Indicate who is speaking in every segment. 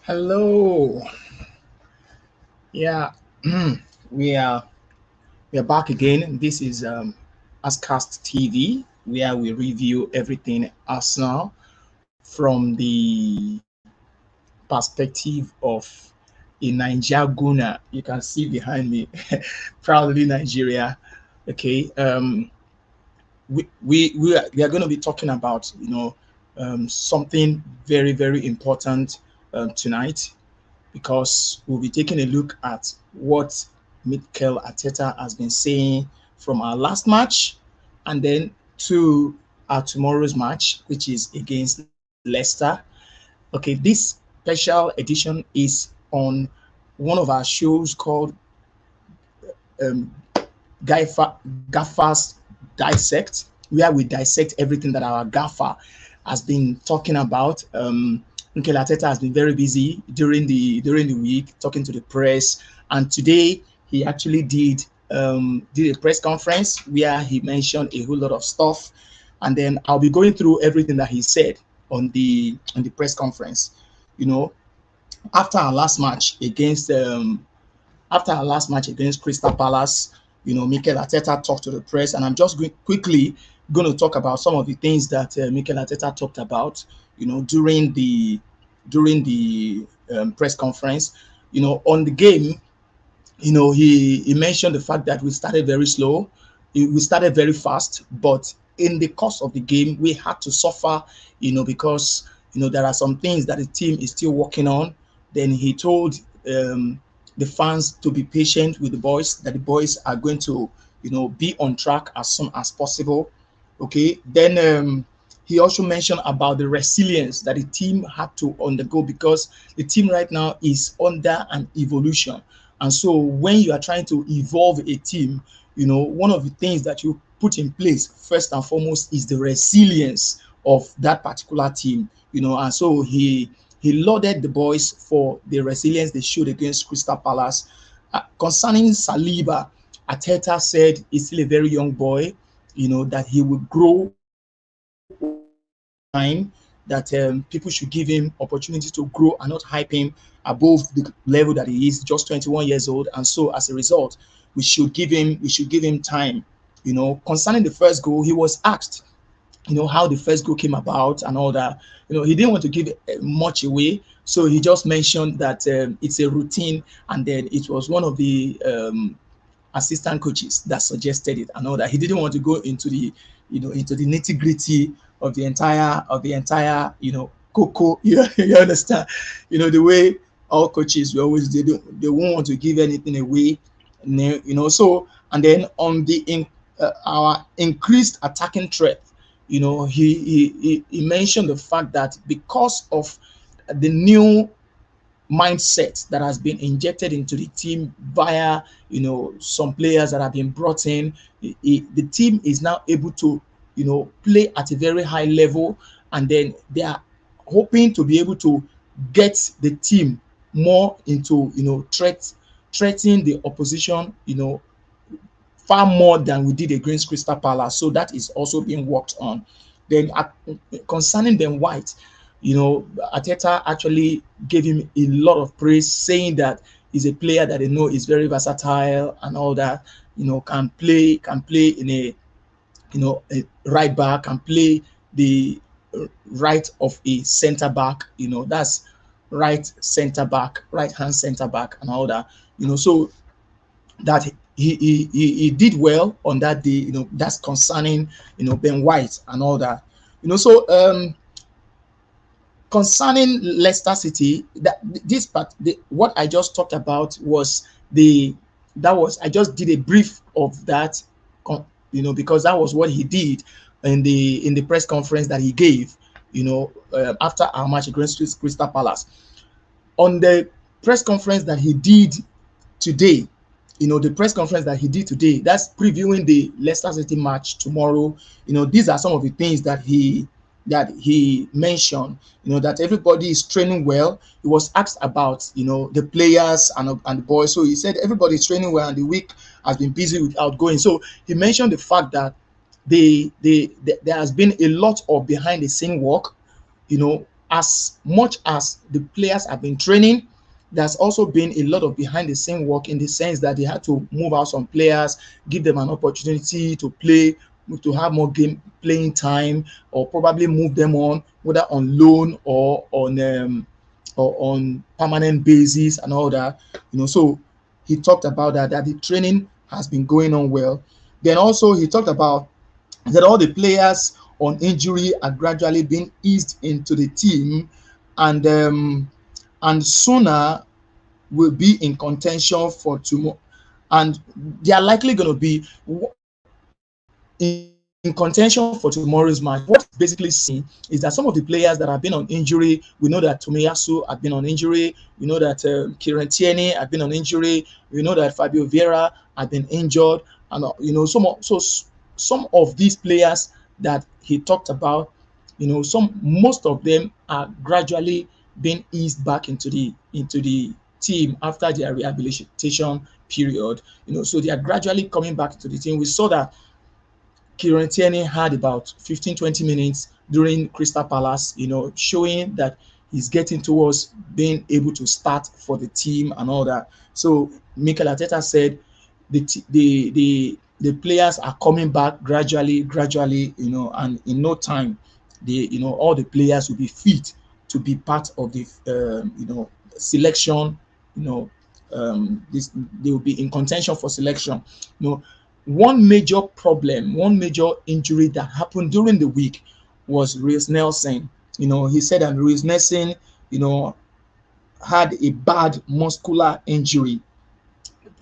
Speaker 1: Hello. Yeah, we are we are back again. This is Ascast TV, where we review everything Arsenal from the perspective of a Niger Guna. You can see behind me, proudly Nigeria. Okay. We are going to be talking about something very important tonight because we'll be taking a look at what Mikel Arteta has been saying from our last match and then to our tomorrow's match, which is against Leicester. Okay, this special edition is on one of our shows called um, Gaffer's Dissect, where we dissect everything that our Gaffer has been talking about. Mikel Arteta has been very busy during the week talking to the press, and today he actually did a press conference where he mentioned a whole lot of stuff, and then I'll be going through everything that he said on the press conference. You know, after our last match against Crystal Palace, Mikel Arteta talked to the press, and I'm just quickly going to talk about some of the things that Mikel Arteta talked about, during the press conference. On the game, he mentioned the fact that we started very slow, we started very fast, but in the course of the game, we had to suffer, because there are some things that the team is still working on. Then he told the fans to be patient with the boys, that the boys are going to, be on track as soon as possible. Okay. Then he also mentioned about the resilience that the team had to undergo because the team right now is under an evolution. And so when you are trying to evolve a team, one of the things that you put in place first and foremost is the resilience of that particular team. And so he lauded the boys for the resilience they showed against Crystal Palace. Concerning Saliba, Arteta said he's still a very young boy, that he will grow time, that people should give him opportunity to grow and not hype him above the level that he is, just 21 years old. And so as a result, we should give him time. Concerning the first goal, he was asked, how the first goal came about and all that. He didn't want to give much away, so he just mentioned that it's a routine, and then it was one of the assistant coaches that suggested it and all that. He didn't want to go into the nitty gritty of the entire cocoa. You understand? The way all coaches we always they won't want to give anything away. So, and then on our increased attacking threat, he mentioned the fact that because of the new mindset that has been injected into the team via some players that have been brought in, the team is now able to play at a very high level, and then they are hoping to be able to get the team more into threatening the opposition far more than we did against Crystal Palace. So that is also being worked on. Then concerning Ben White, Arteta actually gave him a lot of praise, saying that he's a player that they know is very versatile and all that. Can play in a right back, can play the right of a centre back. That's right centre back, right hand centre back, and all that. So that he did well on that day. That's concerning Ben White and all that. So concerning Leicester City, that this part, what I just talked about was I just did a brief of that, because that was what he did in the press conference that he gave, after our match against Crystal Palace. On the press conference that he did today, that's previewing the Leicester City match tomorrow. These are some of the things that he mentioned. That everybody is training well. He was asked about the players and the boys. So he said everybody is training well, and the week has been busy with outgoing. So he mentioned the fact that there has been a lot of behind the scene work, as much as the players have been training, there's also been a lot of behind the scene work, in the sense that they had to move out some players, give them an opportunity to play, to have more game playing time, or probably move them on, whether on loan or on permanent basis and all that. So he talked about that the training has been going on well. Then also he talked about that all the players on injury are gradually being eased into the team, and sooner will be in contention for tomorrow, and they are likely going to be in contention for tomorrow's match. What it's basically saying is that some of the players that have been on injury, we know that Tomiyasu had been on injury, we know that Kieran Tierney had been on injury, we know that Fabio Viera had been injured, and some of these players that he talked about, most of them are gradually being eased back into the team after their rehabilitation period. So they are gradually coming back to the team. We saw that Kieran Tierney had about 15-20 minutes during Crystal Palace, showing that he's getting towards being able to start for the team and all that. So Mikel Arteta said the players are coming back gradually, and in no time, all the players will be fit to be part of the selection. They will be in contention for selection. One major problem, one major injury that happened during the week was Reece Nelson. He said that Reece Nelson, had a bad muscular injury.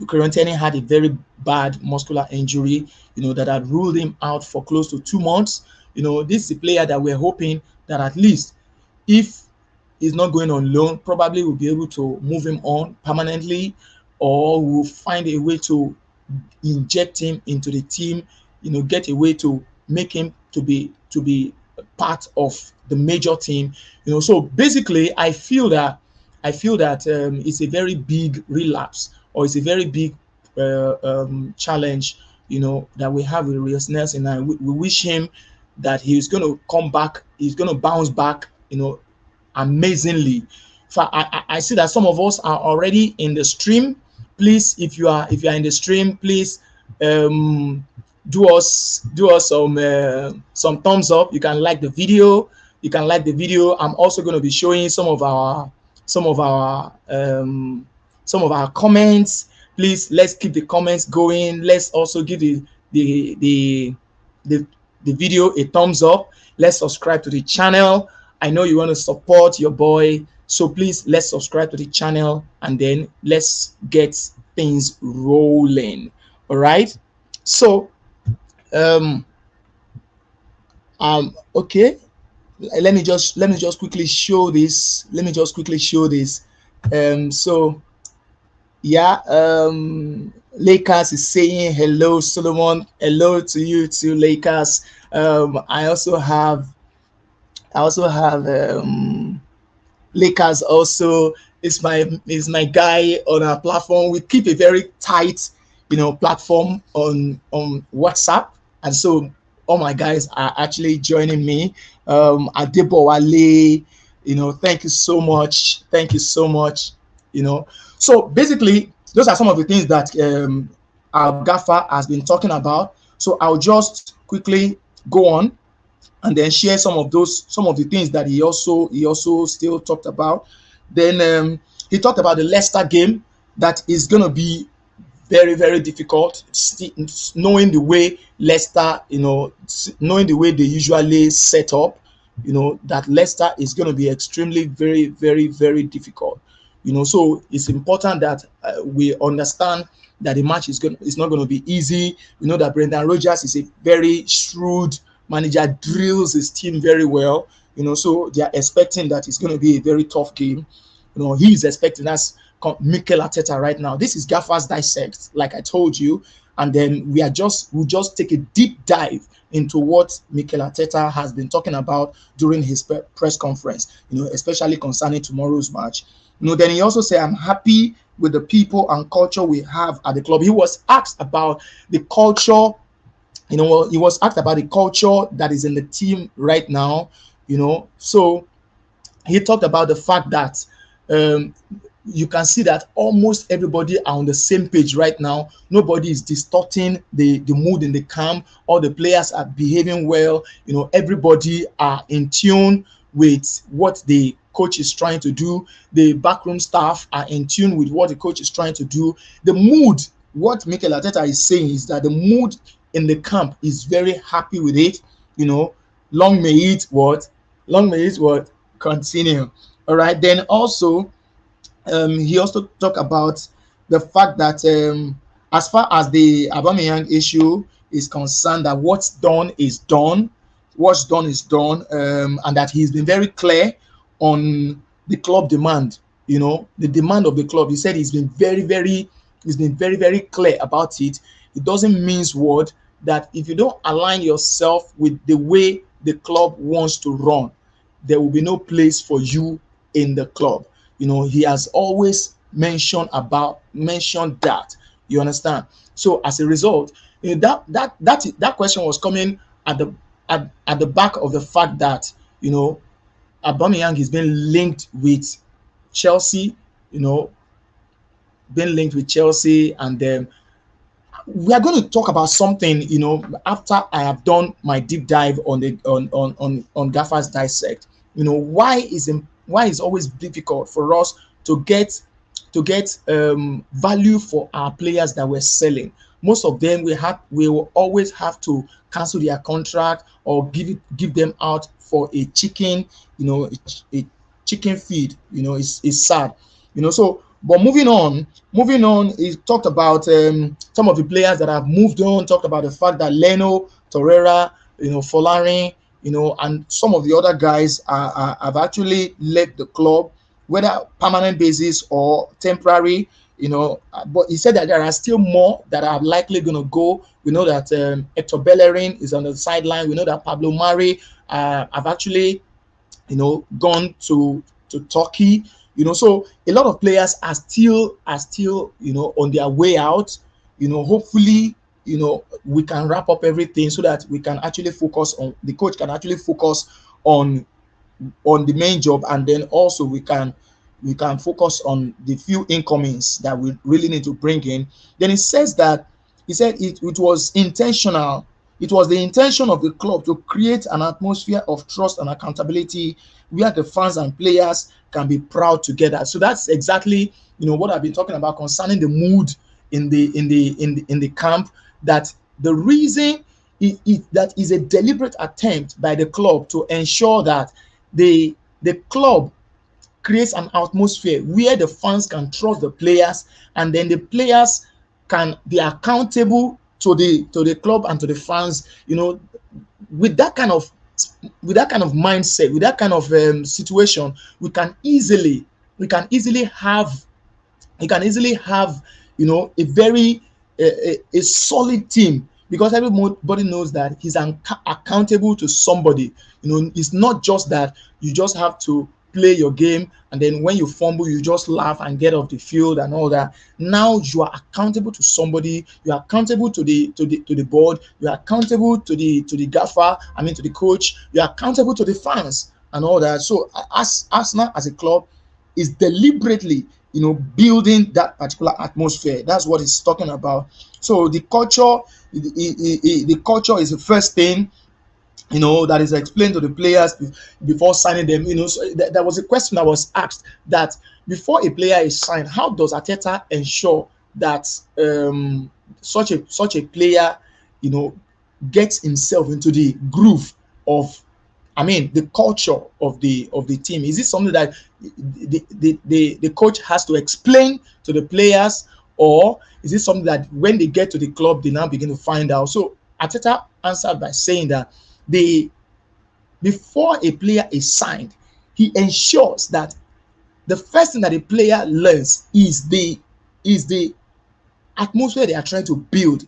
Speaker 1: Quarantine had a very bad muscular injury, that had ruled him out for close to 2 months. This is a player that we're hoping that at least, if he's not going on loan, probably we'll be able to move him on permanently, or we'll find a way to inject him into the team, get a way to make him to be part of the major team. So basically I feel that it's a very big relapse, or it's a very big challenge, that we have with Reece Nelson, and we wish him that he's going to come back, he's going to bounce back, amazingly. I see that some of us are already in the stream. Please, if you are in the stream, please do us some thumbs up. You can like the video. I'm also going to be showing some of our comments. Please, let's keep the comments going. Let's also give the video a thumbs up. Let's subscribe to the channel. I know you want to support your boy, so please, let's subscribe to the channel, and then let's get things rolling. All right. So okay, let me just quickly show this. So yeah, Lakers is saying hello, Solomon. Hello to you too, Lakers. I also have Lakers also is my guy on our platform. We keep a very tight, platform on WhatsApp, and so all my guys are actually joining me. Adebowale, thank you so much. So basically, those are some of the things that our Gaffer has been talking about. So I'll just quickly go on and then share some of the things that he also still talked about. Then he talked about the Leicester game, that is going to be very, very difficult, knowing the way Leicester, knowing the way they usually set up, that Leicester is going to be extremely very, very, very difficult. So it's important that we understand that the match is not going to be easy. We know that Brendan Rogers is a very shrewd manager, drills his team very well. So they are expecting that it's going to be a very tough game. He is expecting us Mikel Arteta right now. This is Gaffer's Dissect, like I told you, and then we'll just take a deep dive into what Mikel Arteta has been talking about during his press conference, especially concerning tomorrow's match. Then he also said, I'm happy with the people and culture we have at the club. He was asked about the culture, he was asked about the culture that is in the team right now, so he talked about the fact that um, you can see that almost everybody are on the same page right now. Nobody is distorting the mood in the camp. All the players are behaving well. Everybody are in tune with what the coach is trying to do. The backroom staff are in tune with what the coach is trying to do. The mood, what Mikel Arteta is saying is that the mood in the camp is very happy with it. You know, long may it what? Long may it what? Continue. All right. Then also, he also talked about the fact that as far as the Aubameyang issue is concerned, that what's done is done, what's done is done, and that he's been very clear on the club demand. The demand of the club. He said he's been very clear about it. It doesn't mean word that if you don't align yourself with the way the club wants to run, there will be no place for you in the club. He has always mentioned that. You understand? So as a result, that question was coming at the back of the fact that Aubameyang is being linked with Chelsea. You know, being linked with Chelsea, and we are going to talk about something. After I have done my deep dive on the on Gaffer's Dissect. Why is always difficult for us to get value for our players that we're selling. Most of them we will always have to cancel their contract or give them out for a chicken, a chicken feed. It's sad. So but moving on, he talked about some of the players that have moved on, talked about the fact that Leno, Torreira, Folarin, and some of the other guys have actually left the club, whether permanent basis or temporary. But he said that there are still more that are likely going to go. We know that Hector Bellerin is on the sideline. We know that Pablo Mari have actually gone to Turkey. So a lot of players are still on their way out. Hopefully we can wrap up everything so that we can actually focus on the coach can actually focus on the main job, and then also we can focus on the few incomings that we really need to bring in. Then he said it was intentional. It was the intention of the club to create an atmosphere of trust and accountability where the fans and players can be proud together. So that's exactly what I've been talking about concerning the mood in the camp. That the reason that is a deliberate attempt by the club to ensure that the club creates an atmosphere where the fans can trust the players, and then the players can be accountable to the club and to the fans. With that kind of mindset, with that kind of situation, we can easily have a very a solid team, because everybody knows that he's accountable to somebody. It's not just that you just have to play your game and then when you fumble you just laugh and get off the field and all that. Now you are accountable to somebody. You are accountable to the board. You are accountable to the gaffer, to the coach. You are accountable to the fans and all that. So Arsenal as a club is deliberately building that particular atmosphere. That's what it's talking about. So the culture is the first thing that is explained to the players before signing them. So there was a question that was asked that before a player is signed, how does Arteta ensure that such a player gets himself into the groove of the culture of the team? Is it something that the coach has to explain to the players, or is it something that when they get to the club they now begin to find out? So Arteta answered by saying that before a player is signed, he ensures that the first thing that the player learns is the atmosphere they are trying to build,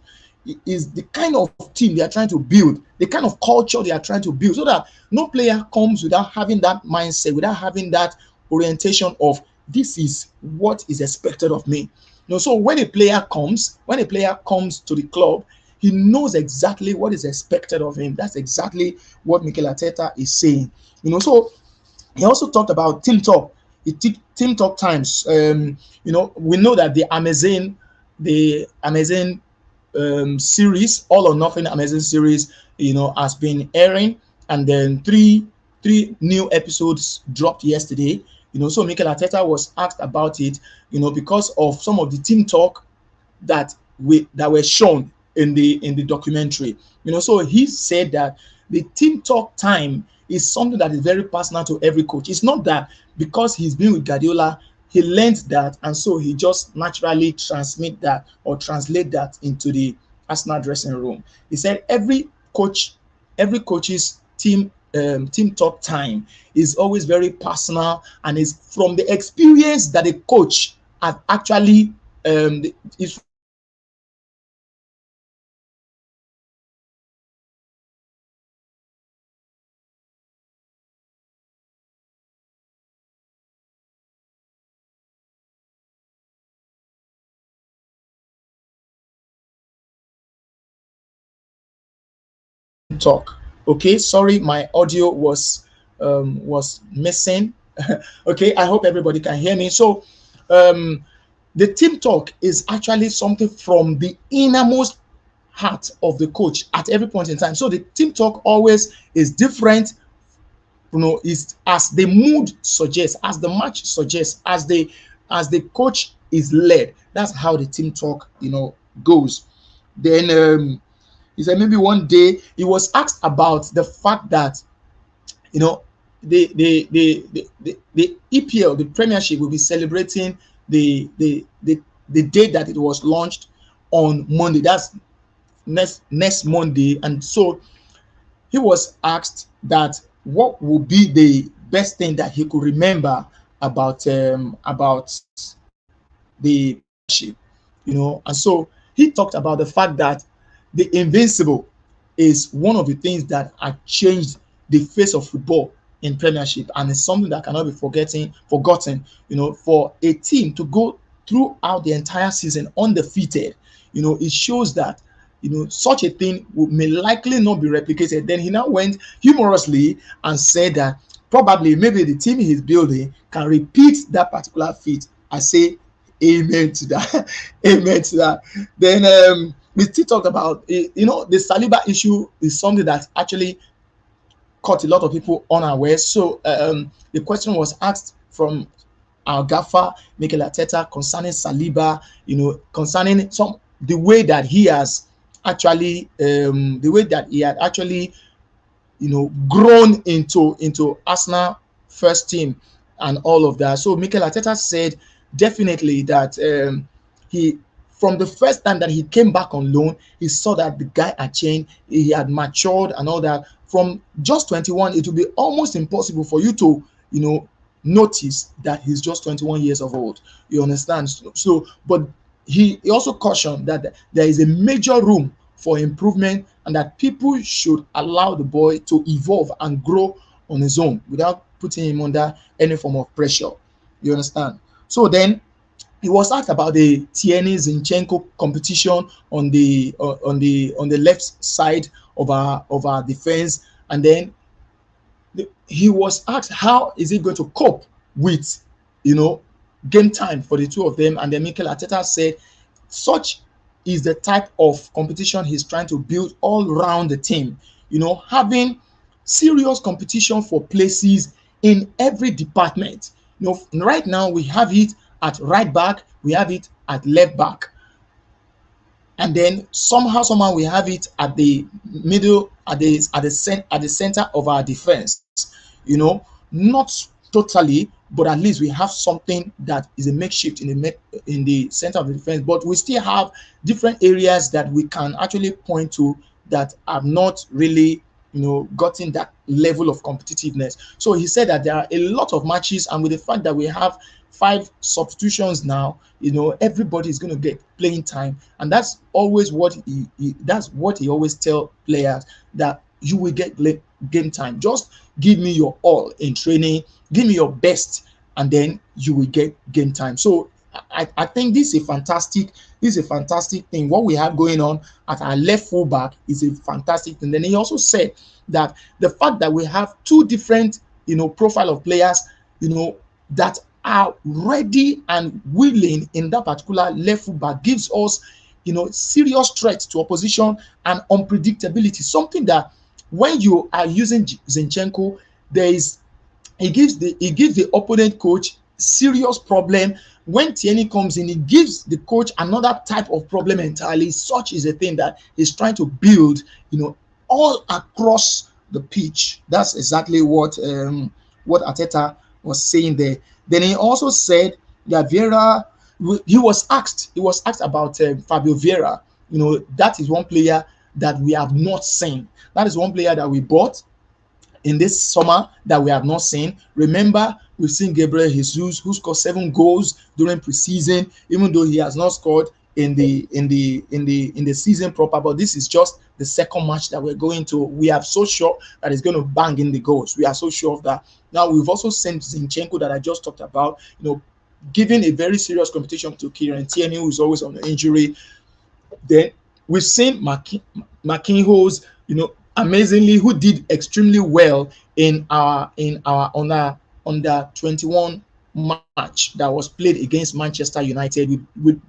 Speaker 1: is the kind of team they are trying to build, the kind of culture they are trying to build, so that no player comes without having that mindset, without having that orientation of this is what is expected of me. So when a player comes to the club, he knows exactly what is expected of him. That's exactly what Mikel Arteta is saying. So He also talked about team talk. Team talk times. We know that the Amazon series, All or Nothing Amazon series, has been airing, and then three new episodes dropped yesterday. So Mikel Arteta was asked about it, because of some of the team talk that were shown in the documentary. So he said that the team talk time is something that is very personal to every coach. It's not that because he's been with Guardiola, he learned that, and so he just naturally transmit that or translate that into the Arsenal dressing room. He said every coach's team talk time is always very personal, and is from the experience that a coach has actually is from the experience that a coach has actually talk. Okay, sorry, my audio was missing. Okay, I hope everybody can hear me. So um the team talk is actually something from the innermost heart of the coach at every point in time. So the team talk always is different, is as the mood suggests, as the match suggests, as the coach is led. That's how the team talk goes. Then he said maybe one day he was asked about the fact that you know the EPL, the Premiership, will be celebrating the day that it was launched on Monday. That's next Monday. And so he was asked that what would be the best thing that he could remember about the Premiership, and so he talked about the fact that the Invincible is one of the things that had changed the face of football in Premiership, and it's something that cannot be forgotten. For a team to go throughout the entire season undefeated, it shows that such a thing may likely not be replicated. Then he now went humorously and said that probably maybe the team he's building can repeat that particular feat. I say amen to that. Amen to that. Then we still talked about the Saliba issue is something that actually caught a lot of people unaware. So the question was asked from our Gaffer, Mikel Arteta, concerning Saliba, concerning the way that he has actually the way that he had actually grown into Arsenal first team and all of that. So Mikel Arteta said definitely that he from the first time that he came back on loan, he saw that the guy had changed, he had matured and all that. From just 21, it will be almost impossible for you to notice that he's just 21 years of old. You understand? So but he also cautioned that there is a major room for improvement, and that people should allow the boy to evolve and grow on his own without putting him under any form of pressure. You understand? So then he was asked about the Tierney Zinchenko competition on the left side of our defense, and then he was asked how is he going to cope with game time for the two of them, and then Mikel Arteta said such is the type of competition he's trying to build all around the team. Having serious competition for places in every department. Right now we have it at right back, we have it at left back, and then somehow we have it at the middle, at the center of our defense. Not totally, but at least we have something that is a makeshift in the center of the defense. But we still have different areas that we can actually point to that have not really gotten that level of competitiveness. So he said that there are a lot of matches, and with the fact that we have 5 substitutions now, everybody is going to get playing time, and that's always what he always tell players, that you will get game time. Just give me your all in training, give me your best, and then you will get game time. So I think this is a fantastic thing. What we have going on at our left fullback is a fantastic thing. Then he also said that the fact that we have two different profile of players, that are ready and willing in that particular left full back gives us, serious threat to opposition and unpredictability. Something that when you are using Zinchenko, there is it gives the opponent coach serious problem. When Tierney comes in, it gives the coach another type of problem entirely. Such is a thing that he's trying to build, all across the pitch. That's exactly what Arteta was saying there. Then he also said that Viera, he was asked about Fabio Viera. That is one player that we have not seen. That is one player that we bought in this summer that we have not seen. Remember, we've seen Gabriel Jesus, who scored 7 goals during preseason, even though he has not scored in the season proper. But this is just the second match that we're going to. We are so sure that he's going to bang in the goals. We are so sure of that. Now we've also sent Zinchenko that I just talked about, giving a very serious competition to Kieran Tierney, who is always on the injury. Then we've seen Marquinhos, amazingly, who did extremely well in our under 21 match that was played against Manchester United. With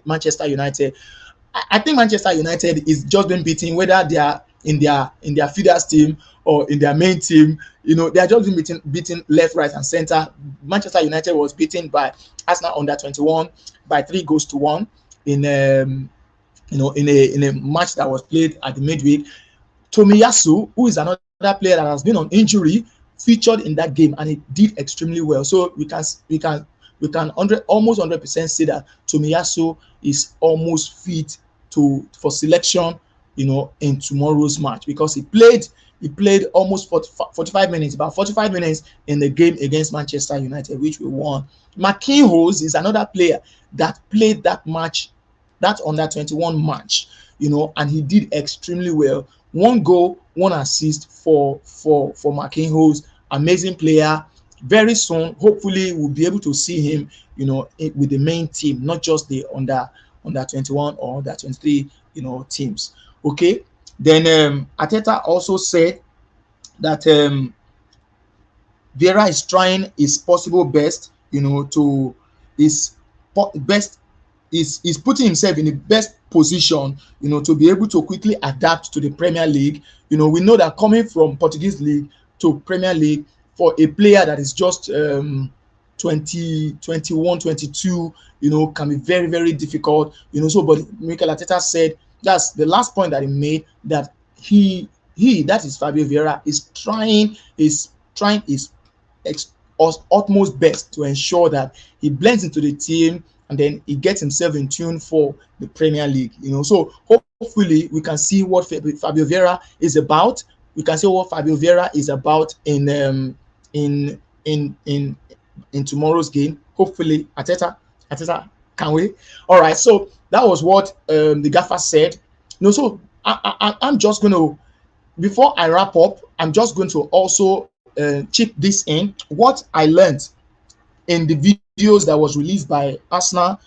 Speaker 1: Manchester United, I think Manchester United is just been beaten, whether they are in their feeders team or in their main team. They are just been beaten left, right, and center. Manchester United was beaten by Arsenal under 21 by 3-1 in in a match that was played at the midweek. Tomiyasu, who is another player that has been on injury, featured in that game and he did extremely well. So we can almost 100% say that Tomiyasu is almost fit for selection, in tomorrow's match, because he played almost 45 minutes, about 45 minutes in the game against Manchester United, which we won. Marquinhos is another player that played that match, that under 21 match, and he did extremely well. 1 goal, 1 assist for Marquinhos. Amazing player. Very soon, hopefully, we'll be able to see him, with the main team, not just the under 21 or under 23, teams. Okay. Then Arteta also said that Viera is trying his possible best, to his best is putting himself in the best position, to be able to quickly adapt to the Premier League. We know that coming from Portuguese League to Premier League for a player that is just 20, 21, 22, can be very, very difficult. So but Mikel Arteta said that's the last point that he made, that he that is Fabio Viera is trying his utmost best to ensure that he blends into the team and then he gets himself in tune for the Premier League. So hopefully we can see what Fabio Viera is about. We can see what Fabio Viera is about in tomorrow's game. Hopefully, Arteta can we? All right. So that was what the Gaffer said. So I'm just going to, before I wrap up, I'm just going to also chip this in. What I learned in the videos that was released by Arsenal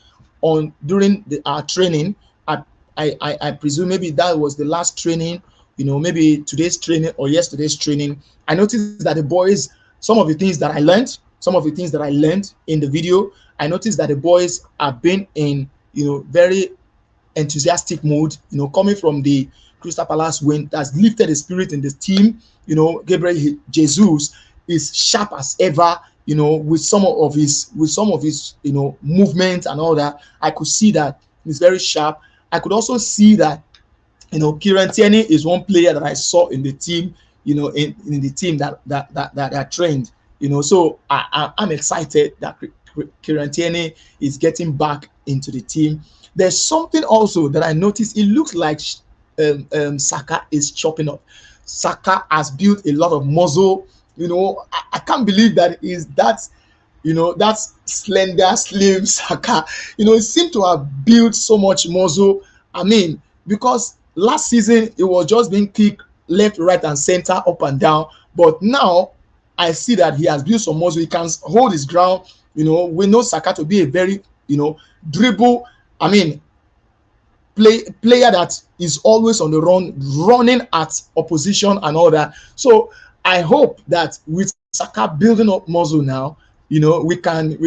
Speaker 1: during our training. I presume maybe that was the last training, maybe today's training or yesterday's training. I noticed that the boys, some of the things that I learned in the video, I noticed that the boys have been in, very enthusiastic mood, coming from the Crystal Palace win, that's lifted the spirit in the team. Gabriel Jesus is sharp as ever, with some of his movement and all that. I could see that he's very sharp. I could also see that, Kieran Tierney is one player that I saw in the team, in the team that trained, so I'm excited that Kieran Tierney is getting back into the team. There's something also that I noticed. It looks like Saka is chopping up. Saka has built a lot of muscle. I can't believe that is that slender, slim Saka. It seemed to have built so much muscle. I mean, because last season it was just being kicked left, right, and center, up and down. But now I see that he has built some muscle. He can hold his ground. We know Saka to be a very, dribble. I mean, player that is always on the run, running at opposition and all that. So I hope that with Saka building up muscle now, it can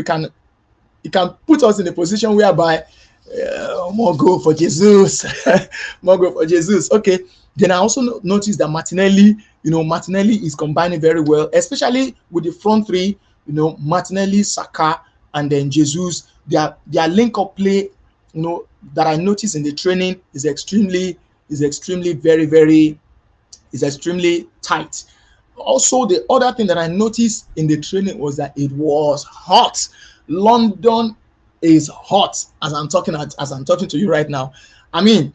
Speaker 1: put us in a position whereby more goal for Jesus, more goal for Jesus. Okay. Then I also noticed that Martinelli is combining very well, especially with the front three. Martinelli, Saka, and then Jesus. Their link up play, that I noticed in the training is extremely very very is extremely tight. Also, the other thing that I noticed in the training was that it was hot. London is hot as I'm talking to you right now. I mean,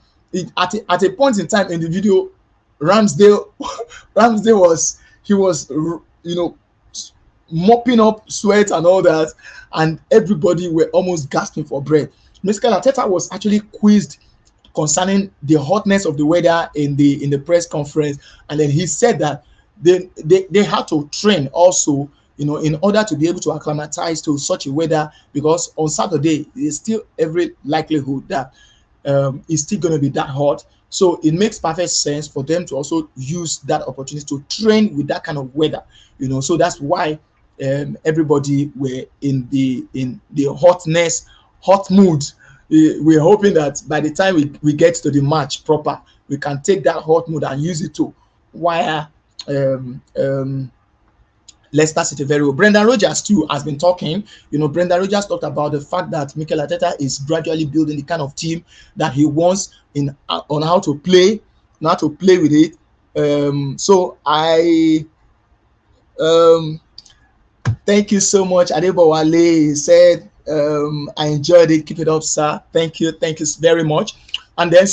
Speaker 1: at a point in time in the video, Ramsdale Ramsdale was mopping up sweat and all that, and everybody were almost gasping for breath. Mikel Arteta was actually quizzed concerning the hotness of the weather in the press conference, and then he said that they had to train also, in order to be able to acclimatize to such a weather, because on Saturday there's still every likelihood that it's still going to be that hot. So it makes perfect sense for them to also use that opportunity to train with that kind of weather. So that's why everybody were in the hot mood. We're hoping that by the time we get to the match proper, we can take that hot mood and use it to wire Leicester City very well. Brendan Rodgers too has been talking. Brendan Rodgers talked about the fact that Mikel Arteta is gradually building the kind of team that he wants on how to play with it. So I thank you so much. Adebowale said, I enjoyed it. Keep it up, sir. Thank you very much. And then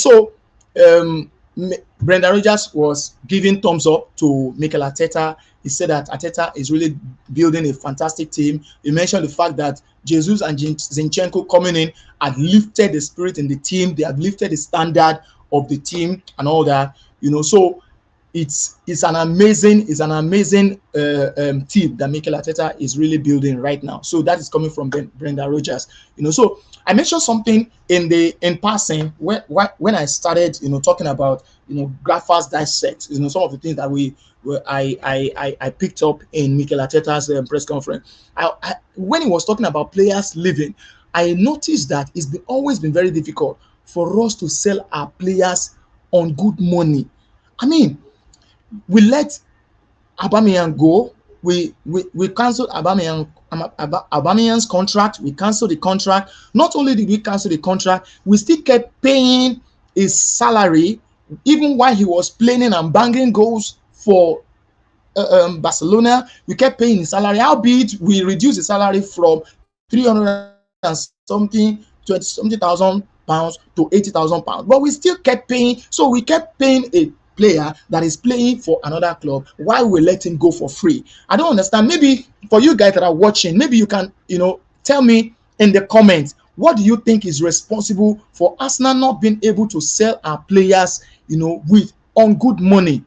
Speaker 1: Brendan Rodgers was giving thumbs up to Mikel Arteta. He said that Arteta is really building a fantastic team. He mentioned the fact that Jesus and Zinchenko coming in had lifted the spirit in the team. They have lifted the standard of the team and all that. So it's an amazing team that Mikel Arteta is really building right now. So that is coming from Brendan Rodgers. So I mentioned something in passing when I started talking about Gaffer's Dissect. Some of the things that I picked up in Mikel Arteta's press conference. When he was talking about players leaving, I noticed that it's always been very difficult for us to sell our players on good money. I mean, we let Aubameyang go. We cancelled Aubameyang's contract. We cancelled the contract. Not only did we cancel the contract, we still kept paying his salary even while he was playing and banging goals for Barcelona. We kept paying his salary, albeit we reduced the salary from 300 and something, 20,000 pounds to 80,000 pounds. But we still kept paying. So we kept paying a player that is playing for another club while we let him go for free. I don't understand. Maybe for you guys that are watching, maybe you can tell me in the comments, what do you think is responsible for Arsenal not being able to sell our players with on good money?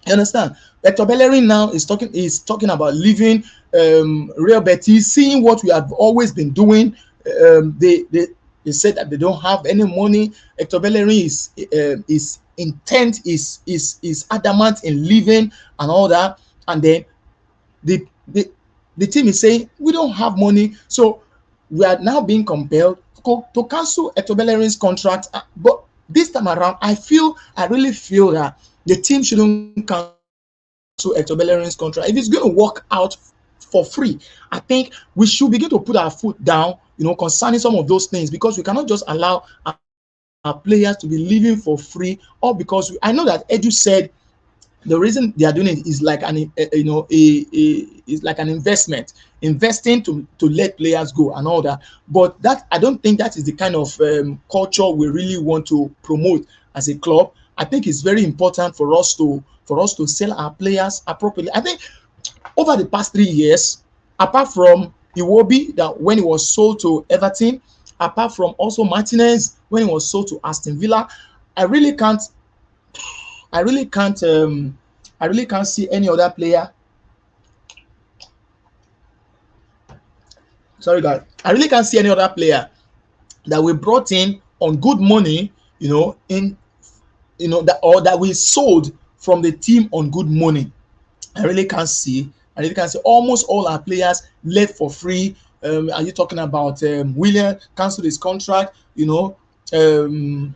Speaker 1: You understand? Hector Bellerin now is talking about leaving Real Betis, seeing what we have always been doing. They said that they don't have any money. Hector Bellerin is intent, is adamant in leaving and all that, and then the team is saying we don't have money, so we are now being compelled to cancel Hector Bellerin's contract. But this time around, I really feel that the team shouldn't cancel Hector Bellerin's contract. If it's going to work out for free, I think we should begin to put our foot down, concerning some of those things, because we cannot just allow our players to be living for free, or because I know that Edu said the reason they are doing it is like an investment, investing to let players go and all that. But that, I don't think that is the kind of culture we really want to promote as a club. I think it's very important for us to sell our players appropriately. I think over the past 3 years, apart from Iwobi, that when he was sold to Everton, apart from also Martinez when he was sold to Aston Villa, I really can't see any other player. Sorry, guys. I really can't see any other player that we brought in on good money, that we sold from the team on good money. I really can't see and you can see almost all our players left for free. Are you talking about William cancelled his contract? Um,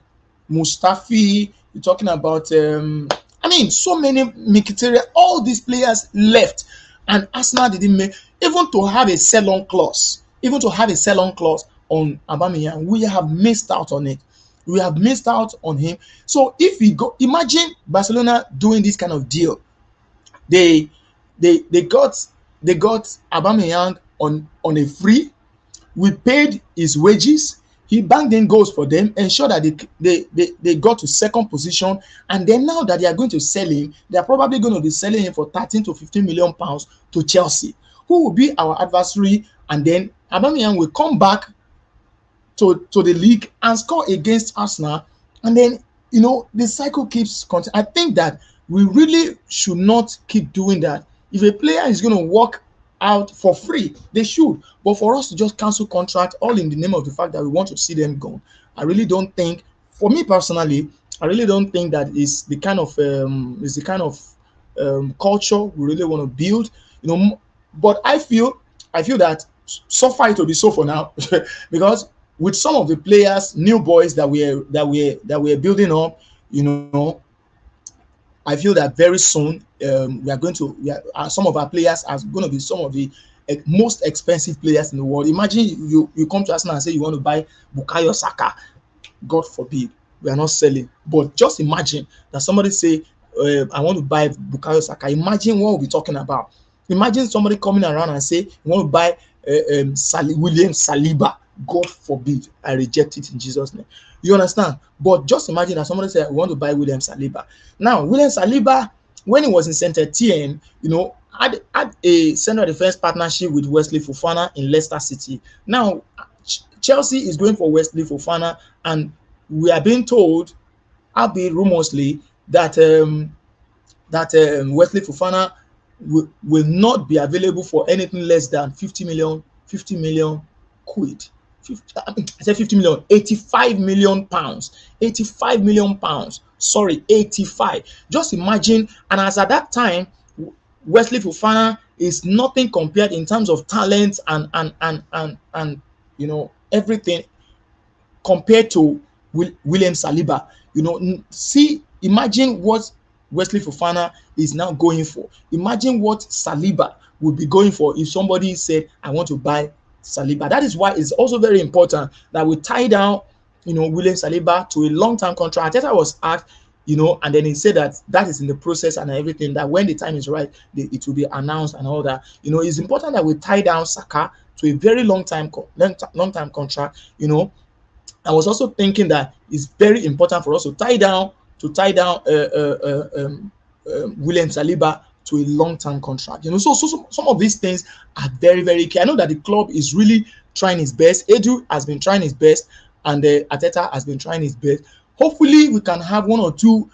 Speaker 1: Mustafi. You're talking about I mean, so many Mkhitaryan. All these players left, and Arsenal didn't make even to have a sell-on clause. Even to have a sell-on clause on Aubameyang, we have missed out on it. We have missed out on him. So if we go, imagine Barcelona doing this kind of deal. They they got Aubameyang on a free. We paid his wages. He banked in goals for them, ensured that they got to second position. And then now that they are going to sell him, they are probably going to be selling him for 13 to 15 million pounds to Chelsea, who will be our adversary. And then Aubameyang will come back to the league and score against Arsenal. And then, the cycle keeps continuing. I think that we really should not keep doing that. If a player is going to work out for free, they should. But for us to just cancel contract all in the name of the fact that we want to see them gone, I really don't think, for me personally, I really don't think that is the kind of culture we really want to build. But I feel that so far it will be so for now because with some of the players, new boys that we're building up, I feel that very soon some of our players are going to be some of the most expensive players in the world. Imagine you come to Arsenal and say you want to buy Bukayo Saka. God forbid, we are not selling. But just imagine that somebody say, I want to buy Bukayo Saka. Imagine what we'll be talking about. Imagine somebody coming around and say, you want to buy William Saliba. God forbid, I reject it in Jesus' name. You understand? But just imagine that somebody said, I want to buy William Saliba. Now, William Saliba, when he was in Saint Etienne, had a central defense partnership with Wesley Fofana in Leicester City. Now, Chelsea is going for Wesley Fofana, and we are being told, albeit rumorsly, that Wesley Fofana will not be available for anything less than 50 million quid. I said 50 million, 85 million pounds. 85 million pounds. Sorry, 85. Just imagine, and as at that time, Wesley Fofana is nothing compared in terms of talent and everything compared to William Saliba. Imagine what Wesley Fofana is now going for. Imagine what Saliba would be going for if somebody said, I want to buy Saliba. That is why it's also very important that we tie down, William Saliba to a long-term contract. Arteta was asked, and then he said that is in the process and everything, that when the time is right, it will be announced and all that. It's important that we tie down Saka to a very long-time contract. I was also thinking that it's very important for us to tie down William Saliba to a long-term contract. So some of these things are very, very key. I know that the club is really trying his best. Edu has been trying his best, and Arteta has been trying his best. Hopefully, we can have one or two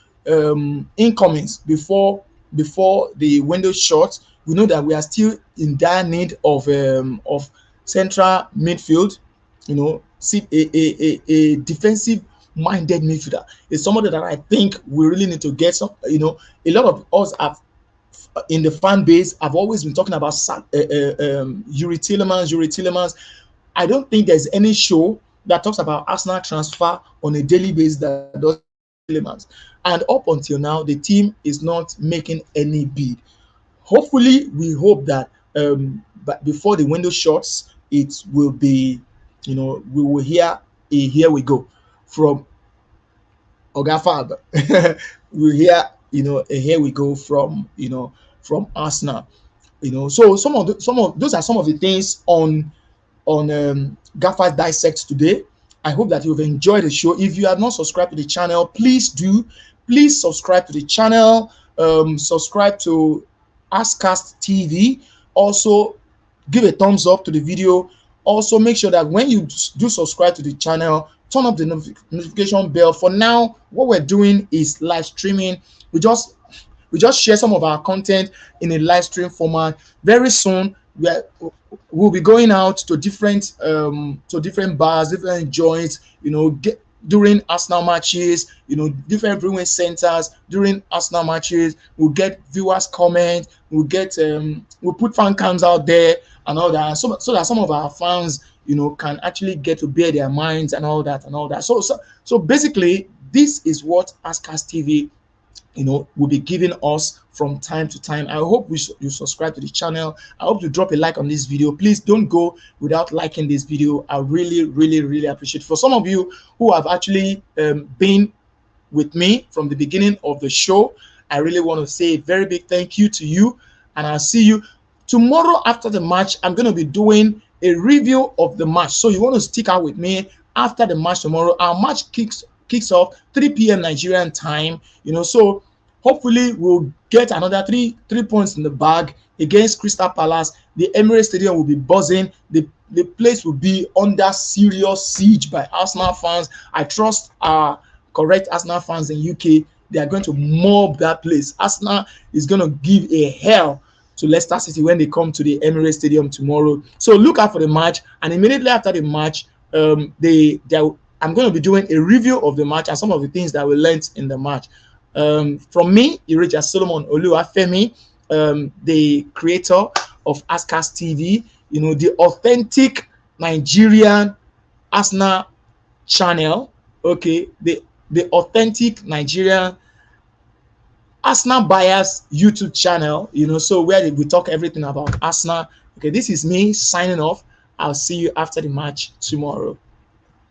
Speaker 1: incomings before the window shuts. We know that we are still in dire need of central midfield. See a defensive-minded midfielder. It's somebody that I think we really need to get some. A lot of us have in the fan base. I've always been talking about Yuri Tillemans. I don't think there's any show that talks about Arsenal transfer on a daily basis that does Tillemans. And up until now, the team is not making any bid. Hopefully, we hope that but before the window shuts, it will be, we will hear a here we go from Gaffer. We'll hear, a here we go from Arsenal. So some of those are some of the things on Gaffer's Dissect today. I hope that you've enjoyed the show. If you have not subscribed to the channel, please do. Please subscribe to the channel. Subscribe to Askcast TV. Also, give a thumbs up to the video. Also, make sure that when you do subscribe to the channel, turn up the notification bell. For now, what we're doing is live streaming. We just share some of our content in a live stream format. Very soon, we'll be going out to different bars, different joints. during Arsenal matches, different viewing centers during Arsenal matches. We'll get viewers comment, we'll put fan cams out there and all that, so that some of our fans, can actually get to bear their minds and all that and all that. So basically, this is what Ascast TV will be giving us from time to time. I hope you subscribe to the channel. I hope you drop a like on this video. Please don't go without liking this video. I really, really, really appreciate it. For some of you who have actually been with me from the beginning of the show, I really want to say a very big thank you to you, and I'll see you tomorrow after the match. I'm going to be doing a review of the match, so you want to stick out with me after the match tomorrow. Our match kicks off 3 p.m. Nigerian time, so hopefully we'll get another three points in the bag against Crystal Palace. The Emirates Stadium will be buzzing. The place will be under serious siege by Arsenal fans. I trust our correct Arsenal fans in UK. They are going to mob that place. Arsenal is going to give a hell to Leicester City when they come to the Emirates Stadium tomorrow. So look out for the match, and immediately after the match, I'm going to be doing a review of the match and some of the things that we learned in the match. From me, Iraja Solomon Oluwafemi, the creator of Ascast TV, the authentic Nigerian Arsenal channel, okay, the authentic Nigerian Arsenal Buyers YouTube channel, so where we talk everything about Arsenal. Okay, this is me signing off. I'll see you after the match tomorrow.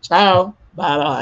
Speaker 1: Ciao. Bye bye.